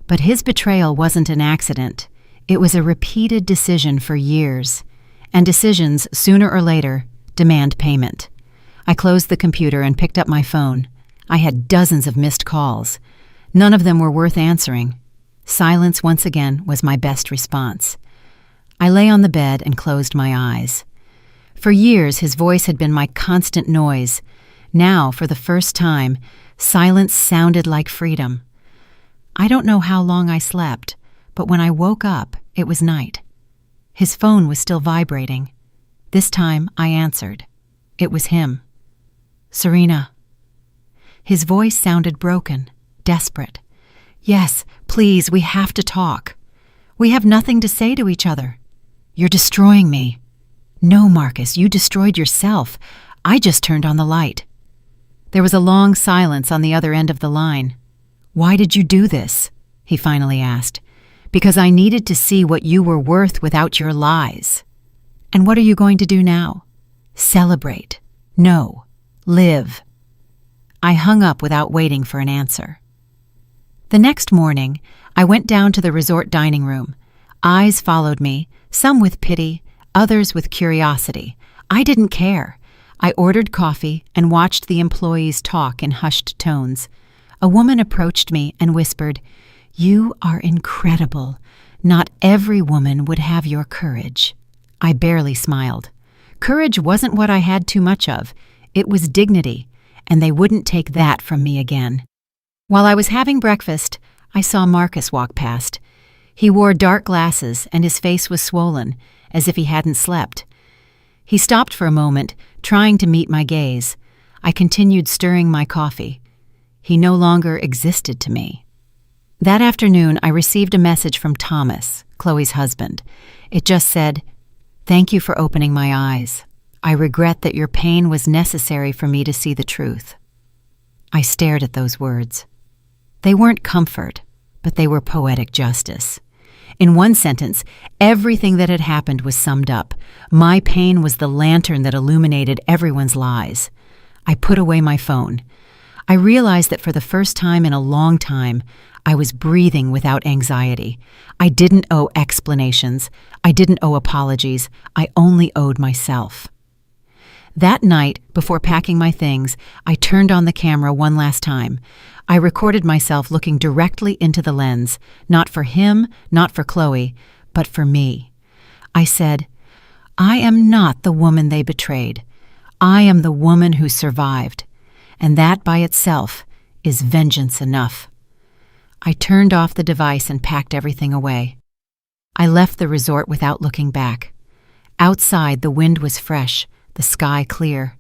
but his betrayal wasn't an accident. It was a repeated decision for years, and decisions, sooner or later, demand payment. I closed the computer and picked up my phone. I had dozens of missed calls. None of them were worth answering. Silence, once again, was my best response. I lay on the bed and closed my eyes. For years, his voice had been my constant noise. Now, for the first time, silence sounded like freedom. I don't know how long I slept, but when I woke up, it was night. His phone was still vibrating. This time, I answered. It was him. "Serena." His voice sounded broken, desperate. "Yes, please, we have to talk. We have nothing to say to each other. You're destroying me." "No, Marcus, you destroyed yourself. I just turned on the light." There was a long silence on the other end of the line. "Why did you do this?" he finally asked. "Because I needed to see what you were worth without your lies." "And what are you going to do now?" "Celebrate. No. Live." I hung up without waiting for an answer. The next morning, I went down to the resort dining room. Eyes followed me, some with pity, others with curiosity. I didn't care. I ordered coffee and watched the employees talk in hushed tones. A woman approached me and whispered, "You are incredible. Not every woman would have your courage." I barely smiled. Courage wasn't what I had too much of. It was dignity, and they wouldn't take that from me again. While I was having breakfast, I saw Marcus walk past. He wore dark glasses and his face was swollen, as if he hadn't slept. He stopped for a moment, trying to meet my gaze. I continued stirring my coffee. He no longer existed to me. That afternoon, I received a message from Thomas, Chloe's husband. It just said, "Thank you for opening my eyes. I regret that your pain was necessary for me to see the truth." I stared at those words. They weren't comfort, but they were poetic justice. In one sentence, everything that had happened was summed up. My pain was the lantern that illuminated everyone's lies. I put away my phone. I realized that for the first time in a long time, I was breathing without anxiety. I didn't owe explanations. I didn't owe apologies. I only owed myself. That night, before packing my things, I turned on the camera one last time. I recorded myself looking directly into the lens, not for him, not for Chloe, but for me. I said, "I am not the woman they betrayed. I am the woman who survived. And that by itself is vengeance enough." I turned off the device and packed everything away. I left the resort without looking back. Outside, the wind was fresh, the sky clear.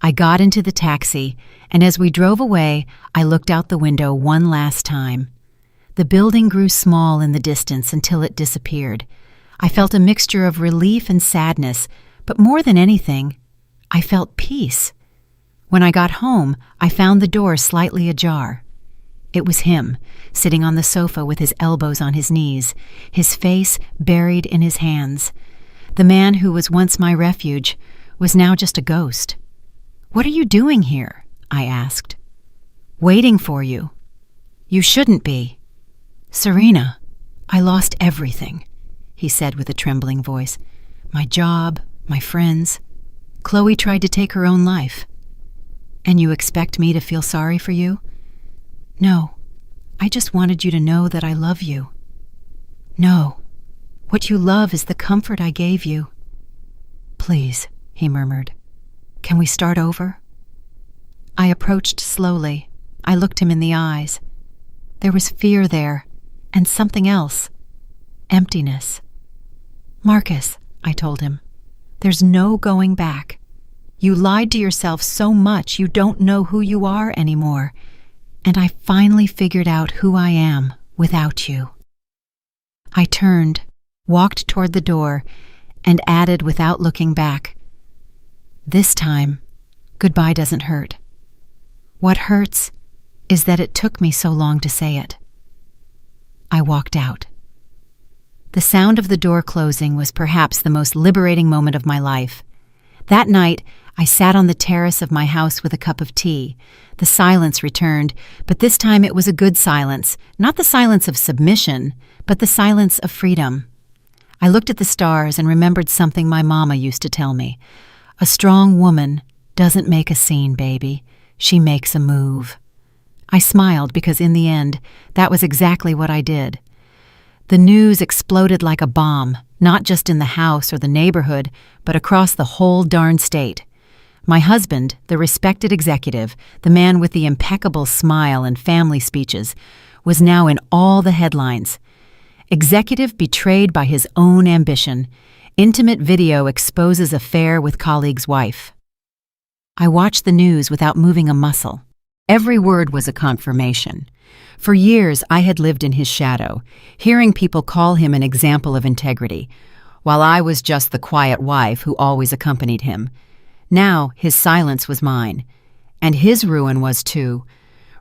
I got into the taxi, and as we drove away, I looked out the window one last time. The building grew small in the distance until it disappeared. I felt a mixture of relief and sadness, but more than anything, I felt peace. When I got home, I found the door slightly ajar. It was him, sitting on the sofa with his elbows on his knees, his face buried in his hands. The man who was once my refuge was now just a ghost. "What are you doing here?" I asked. "Waiting for you." "You shouldn't be." "Serena, I lost everything," he said with a trembling voice. "My job, my friends. Chloe tried to take her own life." "And you expect me to feel sorry for you?" "No, I just wanted you to know that I love you." "No, what you love is the comfort I gave you." "Please," he murmured. "Can we start over?" I approached slowly. I looked him in the eyes. There was fear there, and something else. Emptiness. "Marcus," I told him, "there's no going back. You lied to yourself so much you don't know who you are anymore. And I finally figured out who I am without you." I turned, walked toward the door, and added without looking back, "This time, goodbye doesn't hurt. What hurts is that it took me so long to say it." I walked out. The sound of the door closing was perhaps the most liberating moment of my life. That night, I sat on the terrace of my house with a cup of tea. The silence returned, but this time it was a good silence, not the silence of submission, but the silence of freedom. I looked at the stars and remembered something my mama used to tell me. "A strong woman doesn't make a scene, baby. She makes a move." I smiled because in the end, that was exactly what I did. The news exploded like a bomb, not just in the house or the neighborhood, but across the whole darn state. My husband, the respected executive, the man with the impeccable smile and family speeches, was now in all the headlines. Executive betrayed by his own ambition. Intimate video exposes affair with colleague's wife. I watched the news without moving a muscle. Every word was a confirmation. For years, I had lived in his shadow, hearing people call him an example of integrity, while I was just the quiet wife who always accompanied him. Now, his silence was mine. And his ruin was too.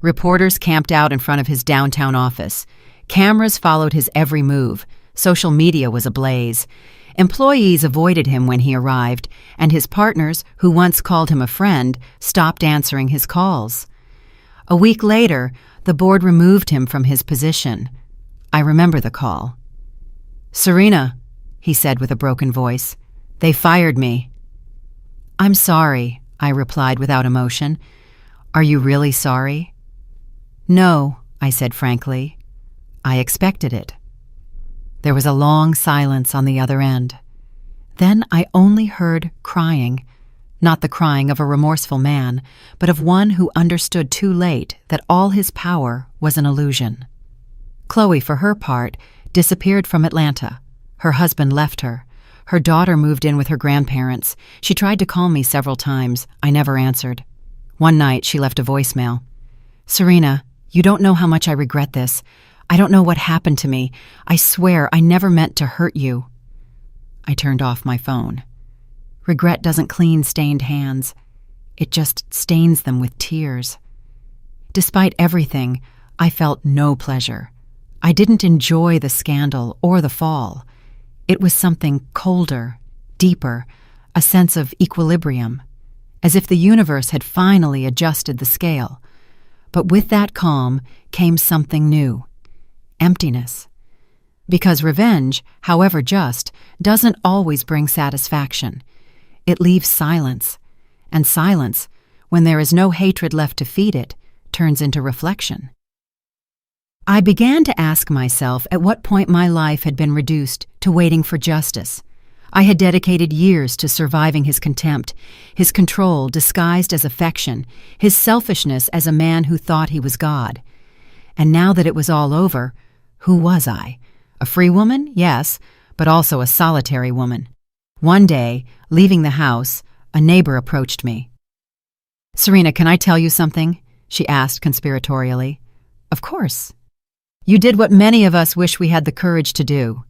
Reporters camped out in front of his downtown office. Cameras followed his every move. Social media was ablaze. Employees avoided him when he arrived, and his partners, who once called him a friend, stopped answering his calls. A week later, the board removed him from his position. I remember the call. "Serena," he said with a broken voice, "they fired me." "I'm sorry," I replied without emotion. "Are you really sorry?" "No," I said frankly. "I expected it." There was a long silence on the other end. Then I only heard crying, not the crying of a remorseful man, but of one who understood too late that all his power was an illusion. Chloe, for her part, disappeared from Atlanta. Her husband left her. Her daughter moved in with her grandparents. She tried to call me several times. I never answered. One night, she left a voicemail. "Serena, you don't know how much I regret this. I don't know what happened to me. I swear I never meant to hurt you." I turned off my phone. Regret doesn't clean stained hands. It just stains them with tears. Despite everything, I felt no pleasure. I didn't enjoy the scandal or the fall. It was something colder, deeper, a sense of equilibrium, as if the universe had finally adjusted the scale. But with that calm came something new. Emptiness. Because revenge, however just, doesn't always bring satisfaction. It leaves silence, and silence, when there is no hatred left to feed it, turns into reflection. I began to ask myself at what point my life had been reduced to waiting for justice. I had dedicated years to surviving his contempt, his control disguised as affection, his selfishness as a man who thought he was God. And now that it was all over, who was I? A free woman? Yes, but also a solitary woman. One day, leaving the house, a neighbor approached me. "Serena, can I tell you something?" she asked conspiratorially. "Of course." "You did what many of us wish we had the courage to do."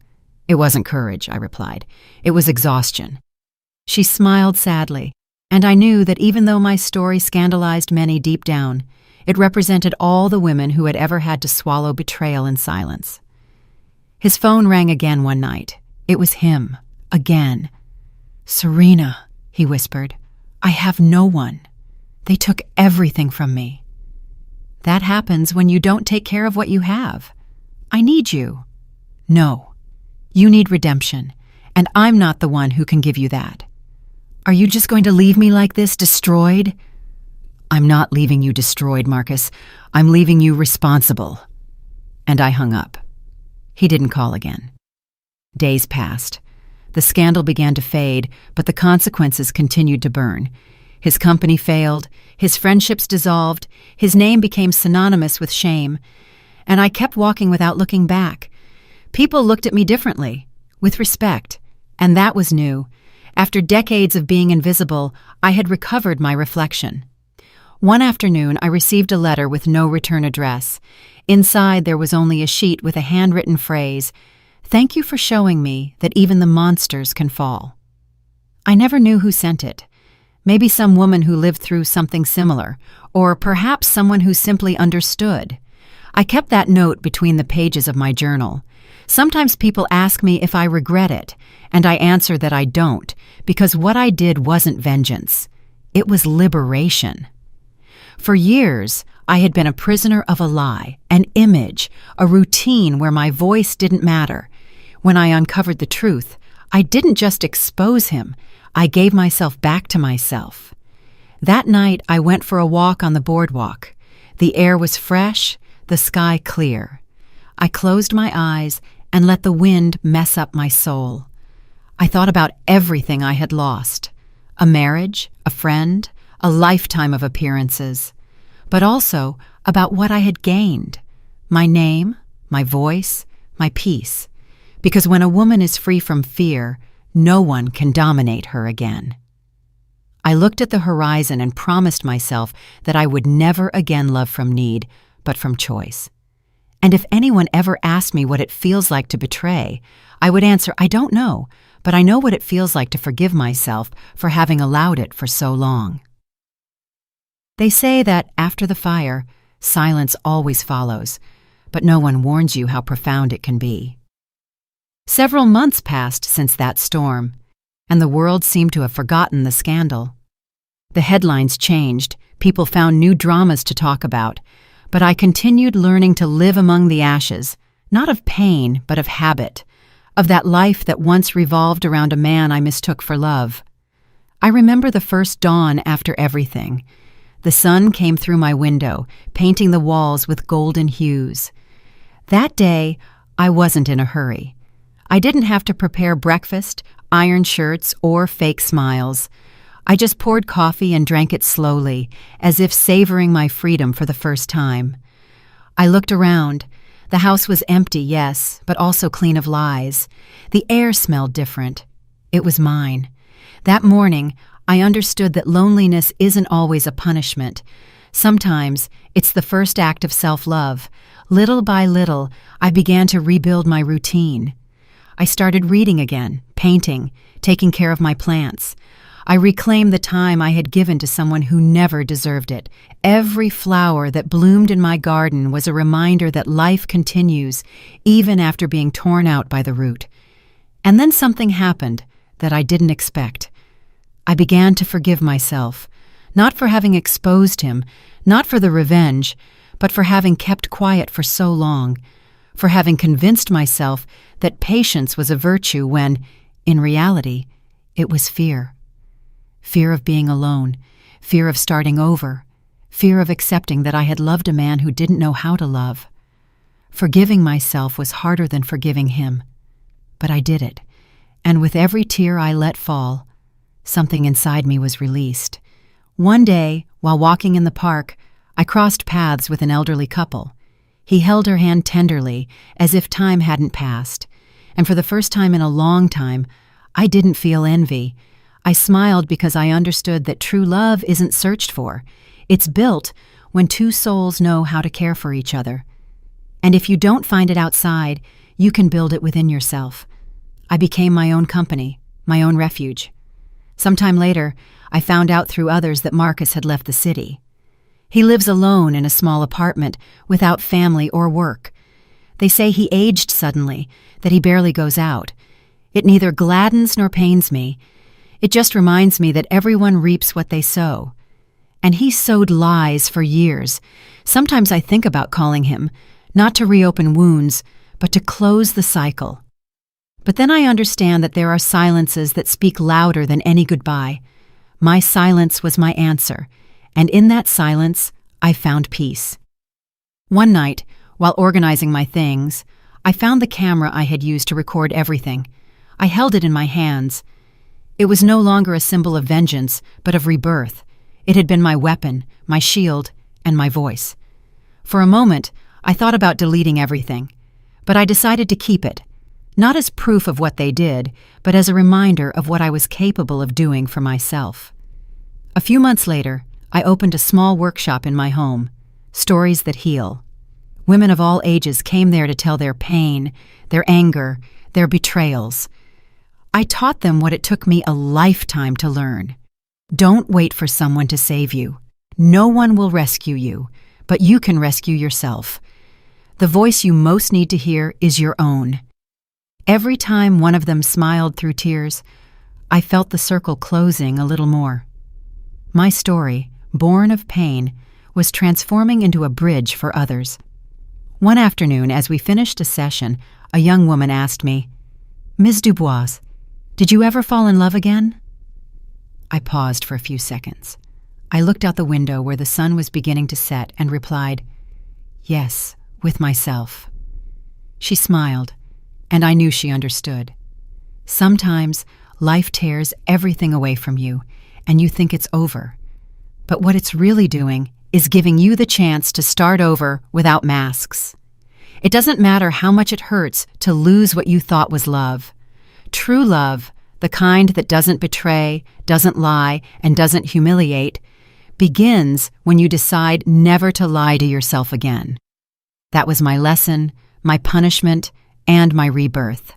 "It wasn't courage," I replied. "It was exhaustion." She smiled sadly, and I knew that even though my story scandalized many deep down, it represented all the women who had ever had to swallow betrayal in silence. His phone rang again one night. It was him, again. "Serena," he whispered, "I have no one. They took everything from me." "That happens when you don't take care of what you have. I need you." "No, you need redemption, and I'm not the one who can give you that." "Are you just going to leave me like this, destroyed?" "I'm not leaving you destroyed, Marcus. I'm leaving you responsible." And I hung up. He didn't call again. Days passed. The scandal began to fade, but the consequences continued to burn. His company failed, his friendships dissolved, his name became synonymous with shame, and I kept walking without looking back. People looked at me differently, with respect, and that was new. After decades of being invisible, I had recovered my reflection. One afternoon, I received a letter with no return address. Inside, there was only a sheet with a handwritten phrase, "Thank you for showing me that even the monsters can fall." I never knew who sent it. Maybe some woman who lived through something similar, or perhaps someone who simply understood. I kept that note between the pages of my journal. Sometimes people ask me if I regret it, and I answer that I don't, because what I did wasn't vengeance. It was liberation. For years, I had been a prisoner of a lie, an image, a routine where my voice didn't matter. When I uncovered the truth, I didn't just expose him, I gave myself back to myself. That night, I went for a walk on the boardwalk. The air was fresh, the sky clear. I closed my eyes and let the wind mess up my soul. I thought about everything I had lost: a marriage, a friend, a lifetime of appearances, but also about what I had gained: my name, my voice, my peace. Because when a woman is free from fear, no one can dominate her again. I looked at the horizon and promised myself that I would never again love from need, but from choice. And if anyone ever asked me what it feels like to betray, I would answer, I don't know, but I know what it feels like to forgive myself for having allowed it for so long. They say that after the fire, silence always follows, but no one warns you how profound it can be. Several months passed since that storm, and the world seemed to have forgotten the scandal. The headlines changed, people found new dramas to talk about, but I continued learning to live among the ashes, not of pain, but of habit, of that life that once revolved around a man I mistook for love. I remember the first dawn after everything. The sun came through my window, painting the walls with golden hues. That day, I wasn't in a hurry. I didn't have to prepare breakfast, iron shirts, or fake smiles. I just poured coffee and drank it slowly, as if savoring my freedom for the first time. I looked around. The house was empty, yes, but also clean of lies. The air smelled different. It was mine. That morning, I understood that loneliness isn't always a punishment. Sometimes, it's the first act of self-love. Little by little, I began to rebuild my routine. I started reading again, painting, taking care of my plants. I reclaimed the time I had given to someone who never deserved it. Every flower that bloomed in my garden was a reminder that life continues, even after being torn out by the root. And then something happened that I didn't expect. I began to forgive myself, not for having exposed him, not for the revenge, but for having kept quiet for so long, for having convinced myself that patience was a virtue when, in reality, it was fear. Fear of being alone, fear of starting over, fear of accepting that I had loved a man who didn't know how to love. Forgiving myself was harder than forgiving him. But I did it, and with every tear I let fall, something inside me was released. One day, while walking in the park, I crossed paths with an elderly couple. He held her hand tenderly, as if time hadn't passed, and for the first time in a long time, I didn't feel envy. I smiled because I understood that true love isn't searched for. It's built when two souls know how to care for each other. And if you don't find it outside, you can build it within yourself. I became my own company, my own refuge. Sometime later, I found out through others that Marcus had left the city. He lives alone in a small apartment, without family or work. They say he aged suddenly, that he barely goes out. It neither gladdens nor pains me. It just reminds me that everyone reaps what they sow. And he sowed lies for years. Sometimes I think about calling him, not to reopen wounds, but to close the cycle. But then I understand that there are silences that speak louder than any goodbye. My silence was my answer, and in that silence, I found peace. One night, while organizing my things, I found the camera I had used to record everything. I held it in my hands. It was no longer a symbol of vengeance, but of rebirth. It had been my weapon, my shield, and my voice. For a moment, I thought about deleting everything, but I decided to keep it, not as proof of what they did, but as a reminder of what I was capable of doing for myself. A few months later, I opened a small workshop in my home, Stories That Heal. Women of all ages came there to tell their pain, their anger, their betrayals. I taught them what it took me a lifetime to learn. Don't wait for someone to save you. No one will rescue you, but you can rescue yourself. The voice you most need to hear is your own. Every time one of them smiled through tears, I felt the circle closing a little more. My story, born of pain, was transforming into a bridge for others. One afternoon, as we finished a session, a young woman asked me, "Ms. Dubois, did you ever fall in love again?" I paused for a few seconds. I looked out the window where the sun was beginning to set and replied, "Yes, with myself." She smiled, and I knew she understood. Sometimes life tears everything away from you, and you think it's over. But what it's really doing is giving you the chance to start over without masks. It doesn't matter how much it hurts to lose what you thought was love. True love, the kind that doesn't betray, doesn't lie, and doesn't humiliate, begins when you decide never to lie to yourself again. That was my lesson, my punishment, and my rebirth.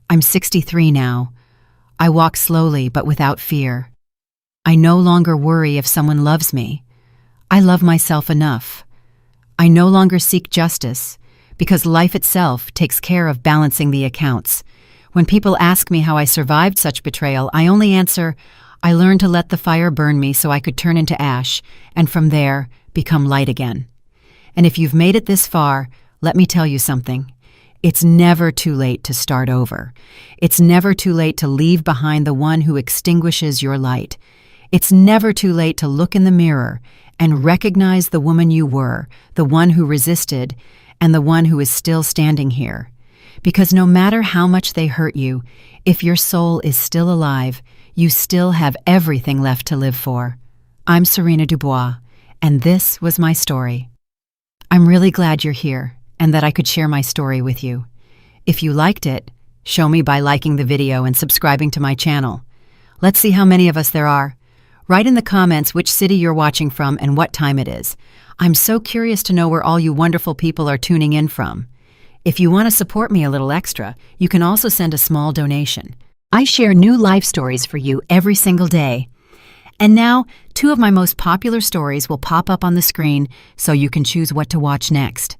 I'm 63 now. I walk slowly but without fear. I no longer worry if someone loves me. I love myself enough. I no longer seek justice, because life itself takes care of balancing the accounts. When people ask me how I survived such betrayal, I only answer, I learned to let the fire burn me so I could turn into ash, and from there, become light again. And if you've made it this far, let me tell you something. It's never too late to start over. It's never too late to leave behind the one who extinguishes your light. It's never too late to look in the mirror and recognize the woman you were, the one who resisted, and the one who is still standing here. Because no matter how much they hurt you, if your soul is still alive, you still have everything left to live for. I'm Serena Dubois, and this was my story. I'm really glad you're here and that I could share my story with you. If you liked it, show me by liking the video and subscribing to my channel. Let's see how many of us there are. Write in the comments which city you're watching from and what time it is. I'm so curious to know where all you wonderful people are tuning in from. If you want to support me a little extra, you can also send a small donation. I share new life stories for you every single day. And now, 2 of my most popular stories will pop up on the screen so you can choose what to watch next.